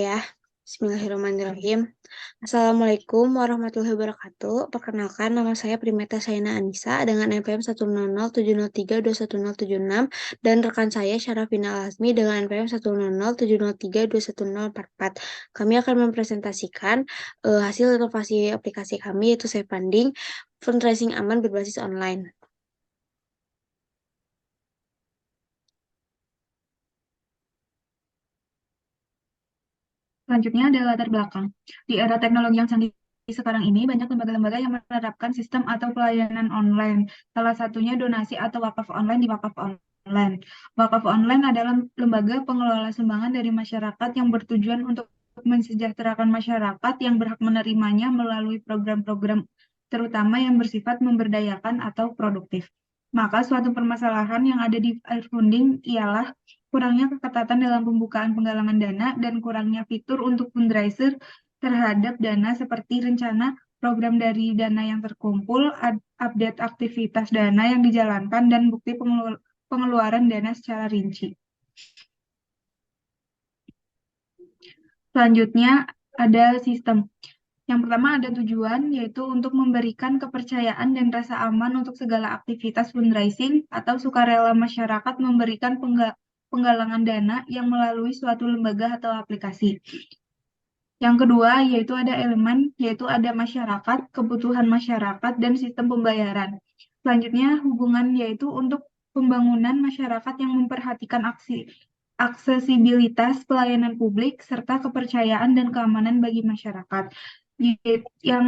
Ya, Bismillahirrahmanirrahim. Assalamualaikum warahmatullahi wabarakatuh. Perkenalkan, nama saya Primeta Saina Anissa dengan NPM 10070321076 dan rekan saya Syarafina Alasmi dengan NPM 10070321044. Kami akan mempresentasikan hasil inovasi aplikasi kami yaitu Funding, fundraising aman berbasis online. Selanjutnya ada latar belakang. Di era teknologi yang canggih sekarang ini, banyak lembaga-lembaga yang menerapkan sistem atau pelayanan online. Salah satunya donasi atau wakaf online di wakaf online. Wakaf online adalah lembaga pengelola sumbangan dari masyarakat yang bertujuan untuk mensejahterakan masyarakat yang berhak menerimanya melalui program-program terutama yang bersifat memberdayakan atau produktif. Maka suatu permasalahan yang ada di funding ialah kurangnya keketatan dalam pembukaan penggalangan dana dan kurangnya fitur untuk fundraiser terhadap dana seperti rencana program dari dana yang terkumpul, update aktivitas dana yang dijalankan, dan bukti pengeluaran dana secara rinci. Selanjutnya ada sistem. Yang pertama ada tujuan, yaitu untuk memberikan kepercayaan dan rasa aman untuk segala aktivitas fundraising atau sukarela masyarakat memberikan penggalangan dana yang melalui suatu lembaga atau aplikasi. Yang kedua, yaitu ada elemen, yaitu ada masyarakat, kebutuhan masyarakat, dan sistem pembayaran. Selanjutnya, hubungan yaitu untuk pembangunan masyarakat yang memperhatikan aksesibilitas pelayanan publik, serta kepercayaan dan keamanan bagi masyarakat. Yang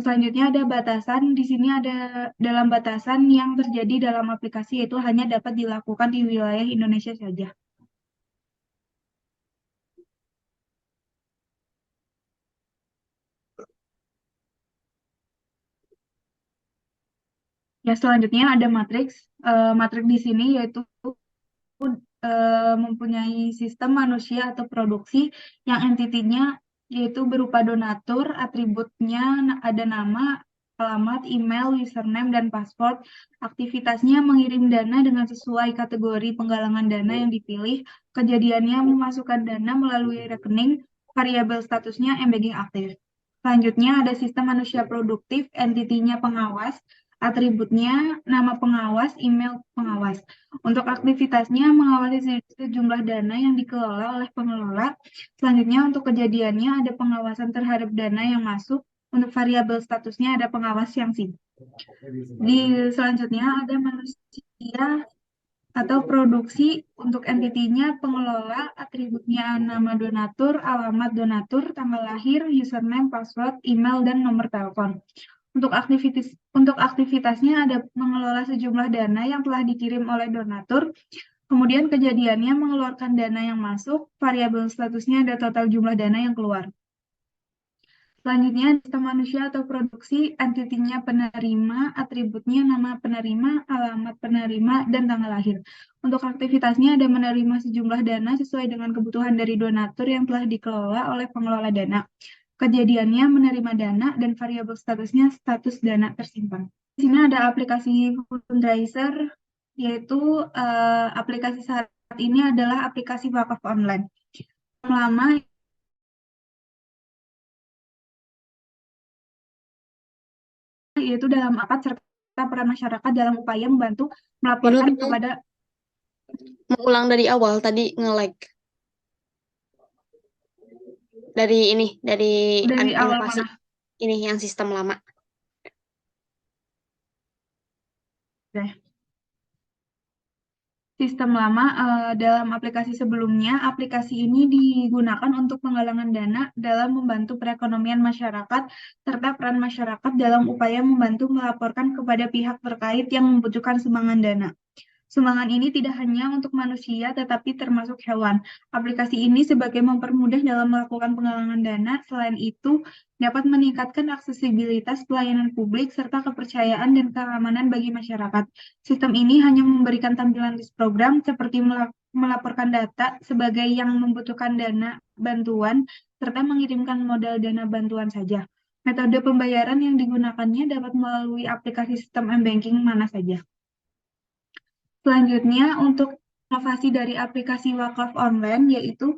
selanjutnya ada batasan, di sini ada dalam batasan yang terjadi dalam aplikasi, yaitu hanya dapat dilakukan di wilayah Indonesia saja. Ya, selanjutnya ada matriks. Matriks di sini yaitu mempunyai sistem manusia atau produksi yang entitinya yaitu berupa donatur, atributnya ada nama, alamat, email, username, dan password. Aktivitasnya mengirim dana dengan sesuai kategori penggalangan dana yang dipilih. Kejadiannya memasukkan dana melalui rekening, variabel statusnya M-Banking aktif. Selanjutnya ada sistem manusia produktif, entitinya pengawas, atributnya nama pengawas, email pengawas. Untuk aktivitasnya mengawasi sejumlah dana yang dikelola oleh pengelola. Selanjutnya untuk kejadiannya ada pengawasan terhadap dana yang masuk. Untuk variabel statusnya ada pengawas yang sibuk. Di selanjutnya ada manusia atau produksi untuk entitinya pengelola, atributnya nama donatur, alamat donatur, tanggal lahir, username, password, email, dan nomor telepon. Untuk aktivitasnya ada mengelola sejumlah dana yang telah dikirim oleh donatur. Kemudian kejadiannya mengeluarkan dana yang masuk, variabel statusnya ada total jumlah dana yang keluar. Selanjutnya, data manusia atau produksi, entitinya penerima, atributnya nama penerima, alamat penerima, dan tanggal lahir. Untuk aktivitasnya ada menerima sejumlah dana sesuai dengan kebutuhan dari donatur yang telah dikelola oleh pengelola dana. Kejadiannya menerima dana dan variabel statusnya status dana tersimpan. Di sini ada aplikasi fundraiser, yaitu aplikasi saat ini adalah aplikasi wakaf online. Yang lama yaitu dalam akad serta peran masyarakat dalam upaya membantu melaporkan Ini kepada mengulang dari awal tadi nge-lag. Dari awal inovasi mana. ini yang sistem lama. Oke. Sistem lama dalam aplikasi sebelumnya, aplikasi ini digunakan untuk penggalangan dana dalam membantu perekonomian masyarakat serta peran masyarakat dalam upaya membantu melaporkan kepada pihak terkait yang membutuhkan sumbangan dana. Sumbangan ini tidak hanya untuk manusia, tetapi termasuk hewan. Aplikasi ini sebagai mempermudah dalam melakukan penggalangan dana, selain itu dapat meningkatkan aksesibilitas pelayanan publik serta kepercayaan dan keamanan bagi masyarakat. Sistem ini hanya memberikan tampilan list program seperti melaporkan data sebagai yang membutuhkan dana bantuan, serta mengirimkan modal dana bantuan saja. Metode pembayaran yang digunakannya dapat melalui aplikasi sistem M-Banking mana saja. Selanjutnya, untuk inovasi dari aplikasi wakaf online, yaitu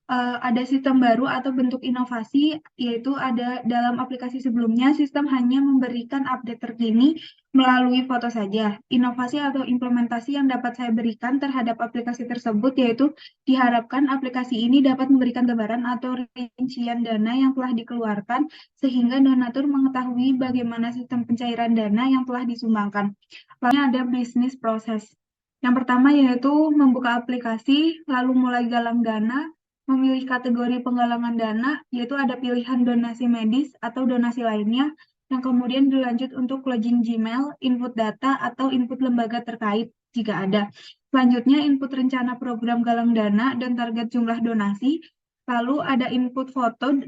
ada sistem baru atau bentuk inovasi, yaitu ada dalam aplikasi sebelumnya, sistem hanya memberikan update terkini melalui foto saja. Inovasi atau implementasi yang dapat saya berikan terhadap aplikasi tersebut, yaitu diharapkan aplikasi ini dapat memberikan gambaran atau rincian dana yang telah dikeluarkan, sehingga donatur mengetahui bagaimana sistem pencairan dana yang telah disumbangkan. Lalu ada bisnis proses. Yang pertama yaitu membuka aplikasi, lalu mulai galang dana, memilih kategori penggalangan dana, yaitu ada pilihan donasi medis atau donasi lainnya, yang kemudian dilanjut untuk login Gmail, input data, atau input lembaga terkait jika ada. Selanjutnya input rencana program galang dana dan target jumlah donasi, lalu ada input foto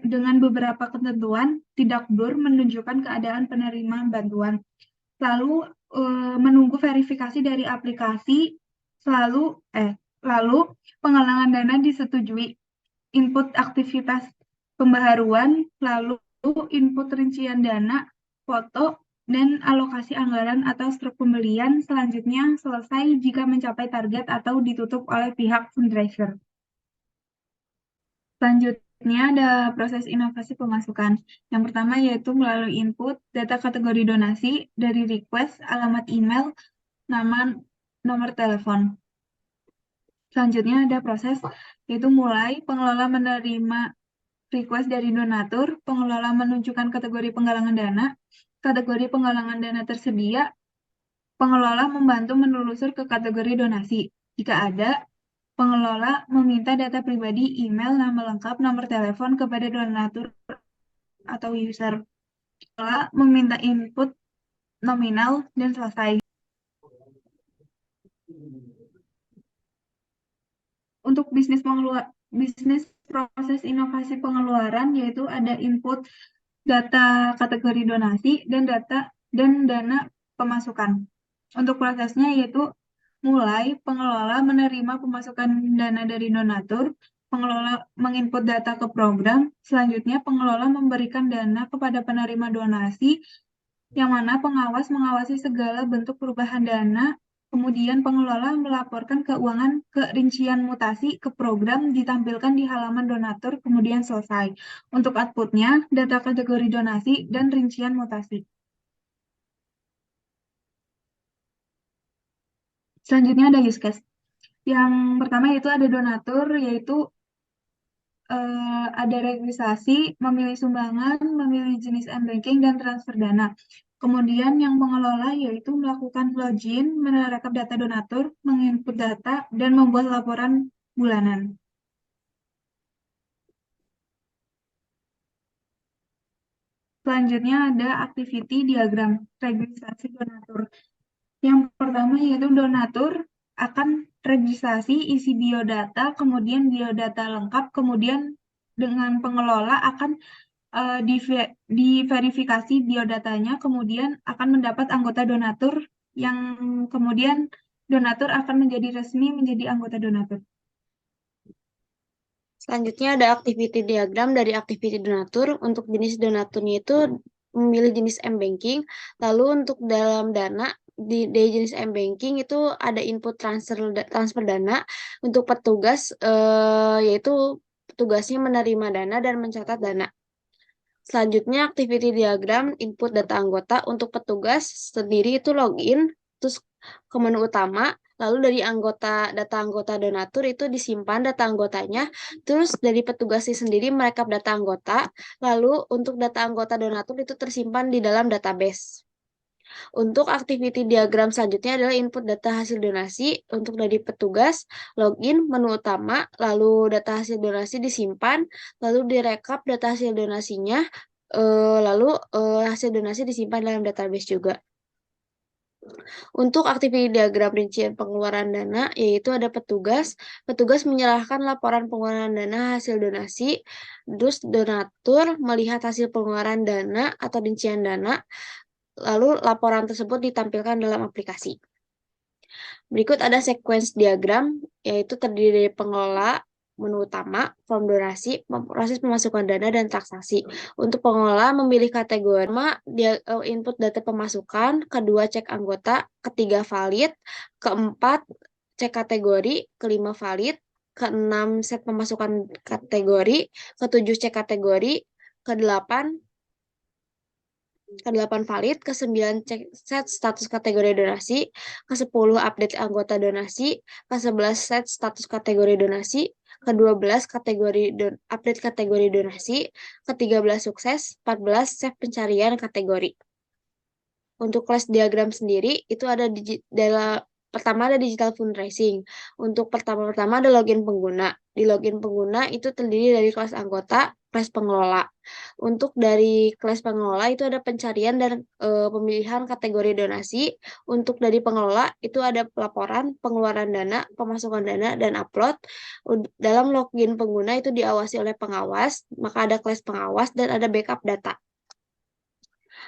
dengan beberapa ketentuan, tidak blur menunjukkan keadaan penerima bantuan. Lalu menunggu verifikasi dari aplikasi, lalu penggalangan dana disetujui, input aktivitas pembaharuan, lalu input rincian dana, foto, dan alokasi anggaran atau struk pembelian selanjutnya selesai jika mencapai target atau ditutup oleh pihak fundraiser. Selanjutnya ada proses inovasi pemasukan. Yang pertama yaitu melalui input data kategori donasi dari request, alamat email, nama, nomor telepon. Selanjutnya ada proses yaitu mulai pengelola menerima request dari donatur, pengelola menunjukkan kategori penggalangan dana, kategori penggalangan dana tersedia, pengelola membantu menelusur ke kategori donasi. Jika ada, pengelola meminta data pribadi, email, nama lengkap, nomor telepon kepada donatur atau user. Pengelola meminta input nominal dan selesai. Untuk bisnis proses inovasi pengeluaran yaitu ada input data kategori donasi dan dana pemasukan. Untuk prosesnya yaitu mulai pengelola menerima pemasukan dana dari donatur, pengelola menginput data ke program, selanjutnya pengelola memberikan dana kepada penerima donasi, yang mana pengawas mengawasi segala bentuk perubahan dana, kemudian pengelola melaporkan keuangan ke rincian mutasi ke program ditampilkan di halaman donatur, kemudian selesai. Untuk outputnya, data kategori donasi dan rincian mutasi. Selanjutnya ada use case. Yang pertama yaitu ada donatur, yaitu ada registrasi, memilih sumbangan, memilih jenis m-banking, dan transfer dana. Kemudian yang mengelola yaitu melakukan login, merekap data donatur, menginput data, dan membuat laporan bulanan. Selanjutnya ada activity diagram registrasi donatur. Yang pertama yaitu donatur akan registrasi isi biodata, kemudian biodata lengkap, kemudian dengan pengelola akan diverifikasi biodatanya, kemudian akan mendapat anggota donatur yang kemudian donatur akan menjadi resmi menjadi anggota donatur. Selanjutnya ada activity diagram dari activity donatur. Untuk jenis donaturnya itu memilih jenis m-banking. Lalu untuk dalam dana dari jenis m-banking itu ada input transfer dana. Untuk petugas yaitu tugasnya menerima dana dan mencatat dana. Selanjutnya activity diagram input data anggota. Untuk petugas sendiri itu login terus ke menu utama, lalu dari data anggota donatur itu disimpan data anggotanya, terus dari petugasnya sendiri merekap data anggota, lalu untuk data anggota donatur itu tersimpan di dalam database. Untuk activity diagram selanjutnya adalah input data hasil donasi. Untuk dari petugas, login, menu utama, lalu data hasil donasi disimpan, lalu direkap data hasil donasinya, lalu hasil donasi disimpan dalam database juga. Untuk aktiviti diagram rincian pengeluaran dana, yaitu ada petugas. Petugas menyerahkan laporan pengeluaran dana hasil donasi, terus donatur melihat hasil pengeluaran dana atau rincian dana, lalu laporan tersebut ditampilkan dalam aplikasi. Berikut ada sequence diagram, yaitu terdiri dari pengelola, menu utama, form donasi, proses pemasukan dana, dan transaksi. Untuk pengelola memilih kategori, dia input data pemasukan, kedua cek anggota, ketiga valid, keempat cek kategori, kelima valid, ke-6 set pemasukan kategori, ke-7 cek kategori, ke-8 valid, ke-9 cek set status kategori donasi, ke-10 update anggota donasi, ke-11 set status kategori donasi, ke-12 update kategori donasi, ke-13 sukses, 14 save pencarian kategori. Untuk kelas diagram sendiri itu ada pertama ada digital fundraising. Untuk pertama ada login pengguna. Di login pengguna itu terdiri dari kelas anggota, kelas pengelola. Untuk dari kelas pengelola itu ada pencarian dan pemilihan kategori donasi. Untuk dari pengelola itu ada pelaporan, pengeluaran dana, pemasukan dana, dan upload. Dalam login pengguna itu diawasi oleh pengawas, maka ada kelas pengawas dan ada backup data.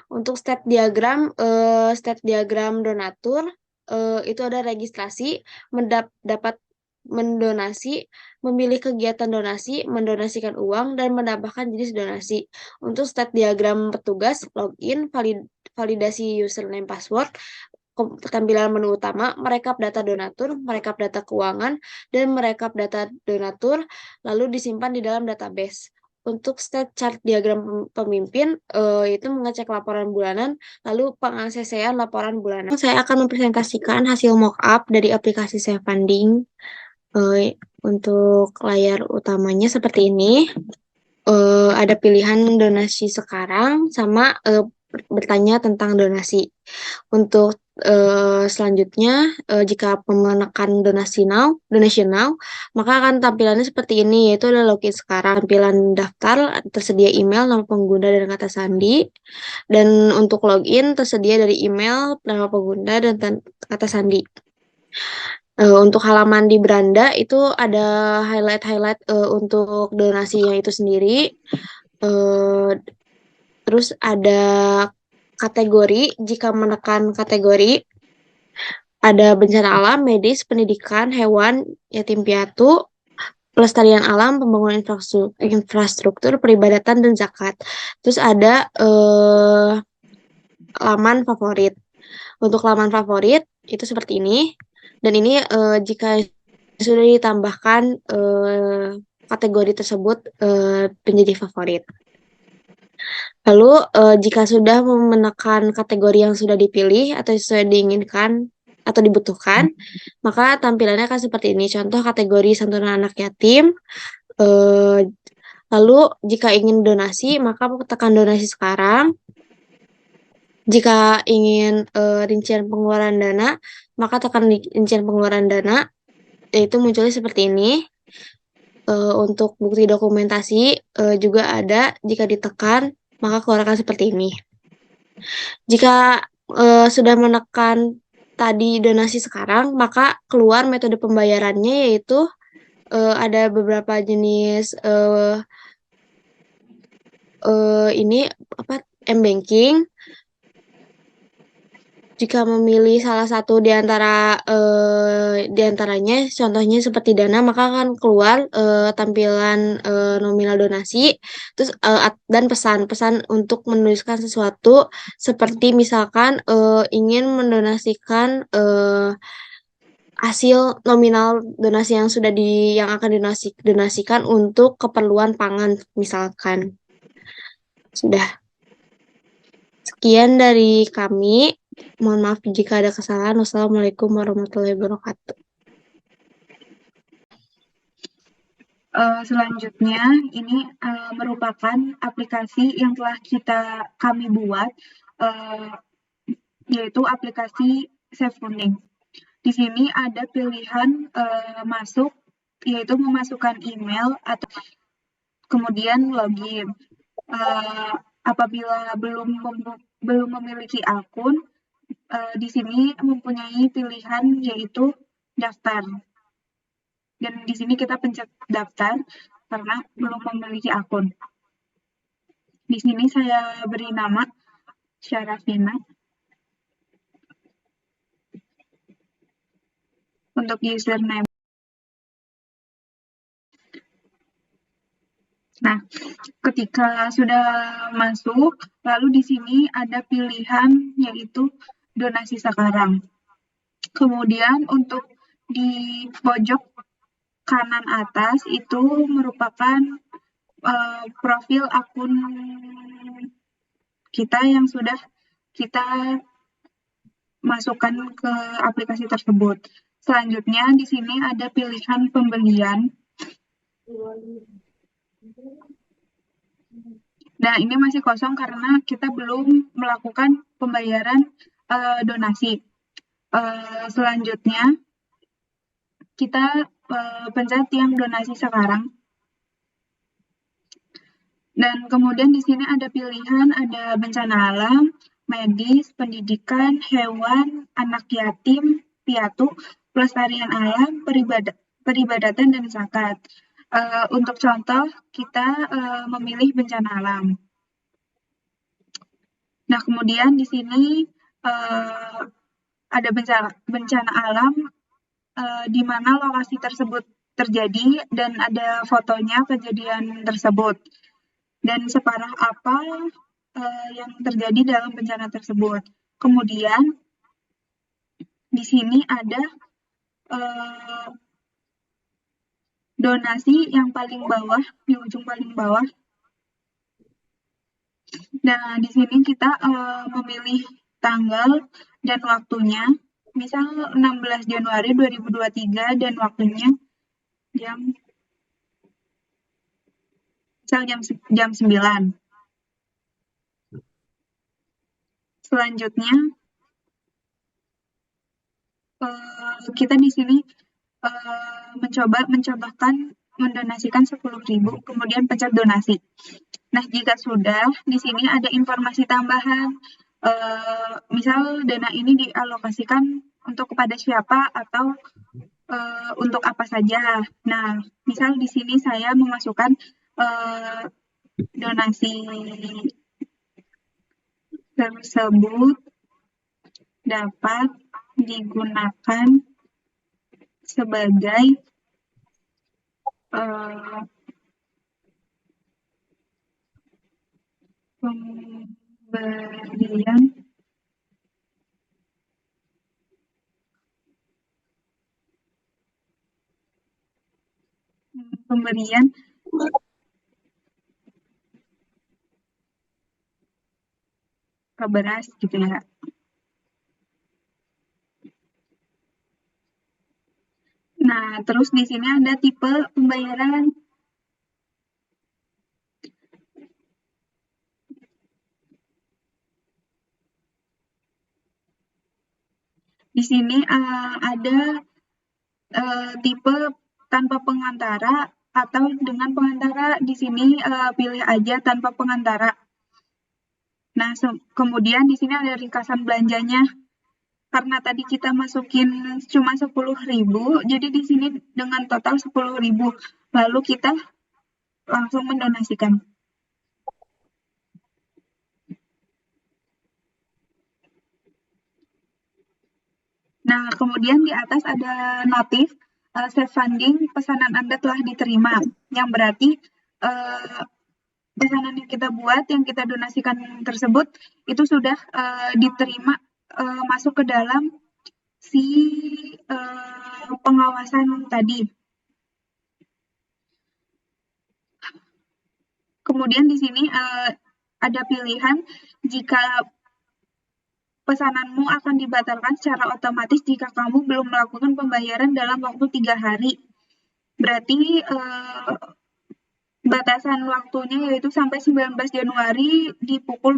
Untuk state diagram donatur itu ada registrasi, dapat mendonasi, memilih kegiatan donasi, mendonasikan uang, dan menambahkan jenis donasi. Untuk state diagram petugas, login, validasi username password, tampilan menu utama, merekap data donatur, merekap data keuangan, dan merekap data donatur, lalu disimpan di dalam database. Untuk state chart diagram pemimpin, itu mengecek laporan bulanan, lalu pengaksesan laporan bulanan. Saya akan mempresentasikan hasil mockup dari aplikasi Savefunding. Untuk layar utamanya seperti ini. Ada pilihan donasi sekarang sama bertanya tentang donasi. Untuk selanjutnya, jika menekan donation now, maka akan tampilannya seperti ini, yaitu ada login sekarang. Tampilan daftar, tersedia email, nama pengguna, dan kata sandi. Dan untuk login, tersedia dari email, nama pengguna, dan kata sandi. Untuk halaman di beranda itu ada highlight-highlight untuk donasinya itu sendiri. Terus ada kategori, jika menekan kategori, ada bencana alam, medis, pendidikan, hewan, yatim piatu, pelestarian alam, pembangunan infrastruktur, peribadatan, dan zakat. Terus ada laman favorit. Untuk laman favorit itu seperti ini. Dan ini jika sudah ditambahkan kategori tersebut menjadi favorit. Lalu jika sudah menekan kategori yang sudah dipilih atau sesuai diinginkan atau dibutuhkan, maka tampilannya akan seperti ini. Contoh kategori santunan anak yatim. Lalu jika ingin donasi, maka tekan donasi sekarang. Jika ingin rincian pengeluaran dana, maka tekan rincian pengeluaran dana, yaitu munculnya seperti ini. Untuk bukti dokumentasi juga ada, jika ditekan, maka keluarkan seperti ini. Jika sudah menekan tadi donasi sekarang, maka keluar metode pembayarannya, yaitu ada beberapa jenis ini m-banking. Jika memilih salah satu di antaranya, contohnya seperti Dana, maka akan keluar tampilan nominal donasi, terus dan pesan untuk menuliskan sesuatu, seperti misalkan ingin mendonasikan hasil nominal donasi yang akan donasikan untuk keperluan pangan, misalkan. Sudah. Sekian dari kami. Mohon maaf jika ada kesalahan. Wassalamualaikum warahmatullahi wabarakatuh. Selanjutnya, ini merupakan aplikasi yang telah kami buat, yaitu aplikasi Savefunding. Di sini ada pilihan masuk, yaitu memasukkan email atau kemudian login. Apabila belum memiliki akun, di sini mempunyai pilihan yaitu daftar. Dan di sini kita pencet daftar karena belum memiliki akun. Di sini saya beri nama Syarafina. Untuk username. Nah, ketika sudah masuk, lalu di sini ada pilihan yaitu donasi sekarang. Kemudian untuk di pojok kanan atas itu merupakan profil akun kita yang sudah kita masukkan ke aplikasi tersebut. Selanjutnya di sini ada pilihan pembelian. Nah, ini masih kosong karena kita belum melakukan pembayaran donasi. Selanjutnya kita pencet yang donasi sekarang. Dan kemudian di sini ada pilihan, ada bencana alam, medis, pendidikan, hewan, anak yatim, piatu, pelestarian alam, peribadatan, dan zakat. Untuk contoh, kita memilih bencana alam. Nah, kemudian di sini ada bencana alam di mana lokasi tersebut terjadi dan ada fotonya kejadian tersebut. Dan separah apa yang terjadi dalam bencana tersebut. Kemudian di sini ada donasi yang paling bawah, di ujung paling bawah. Nah, di sini kita memilih tanggal dan waktunya. Misal 16 Januari 2023 dan waktunya jam 9. Selanjutnya kita di sini mencobakan mendonasikan 10.000, kemudian pencet donasi. Nah, jika sudah, di sini ada informasi tambahan. Misal dana ini dialokasikan untuk kepada siapa atau untuk apa saja. Nah, misal di sini saya memasukkan donasi tersebut dapat digunakan sebagai pemberian ke beras gitu ya. Nah, terus di sini ada tipe pembayaran. Di sini ada tipe tanpa pengantara atau dengan pengantara. Di sini pilih aja tanpa pengantara. Nah, kemudian di sini ada ringkasan belanjanya. Karena tadi kita masukin cuma 10.000, jadi di sini dengan total 10.000. Lalu kita langsung mendonasikan. Nah, kemudian di atas ada notif save funding, pesanan Anda telah diterima, yang berarti pesanan yang kita buat, yang kita donasikan tersebut, itu sudah diterima masuk ke dalam si pengawasan tadi. Kemudian di sini ada pilihan jika pesananmu akan dibatalkan secara otomatis jika kamu belum melakukan pembayaran dalam waktu 3 hari. Berarti batasan waktunya yaitu sampai 19 Januari di pukul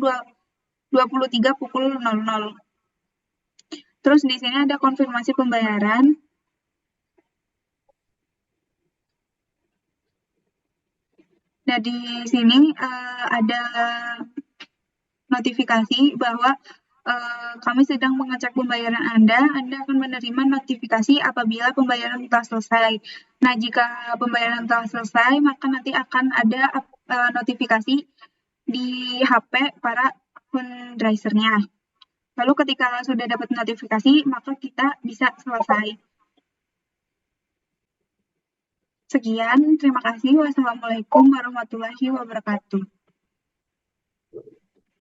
23 pukul 00. Terus di sini ada konfirmasi pembayaran. Nah, di sini ada notifikasi bahwa kami sedang mengecek pembayaran Anda akan menerima notifikasi apabila pembayaran telah selesai. Nah, jika pembayaran telah selesai, maka nanti akan ada notifikasi di HP para fundraiser-nya. Lalu ketika sudah dapat notifikasi, maka kita bisa selesai. Sekian, terima kasih. Wassalamualaikum warahmatullahi wabarakatuh.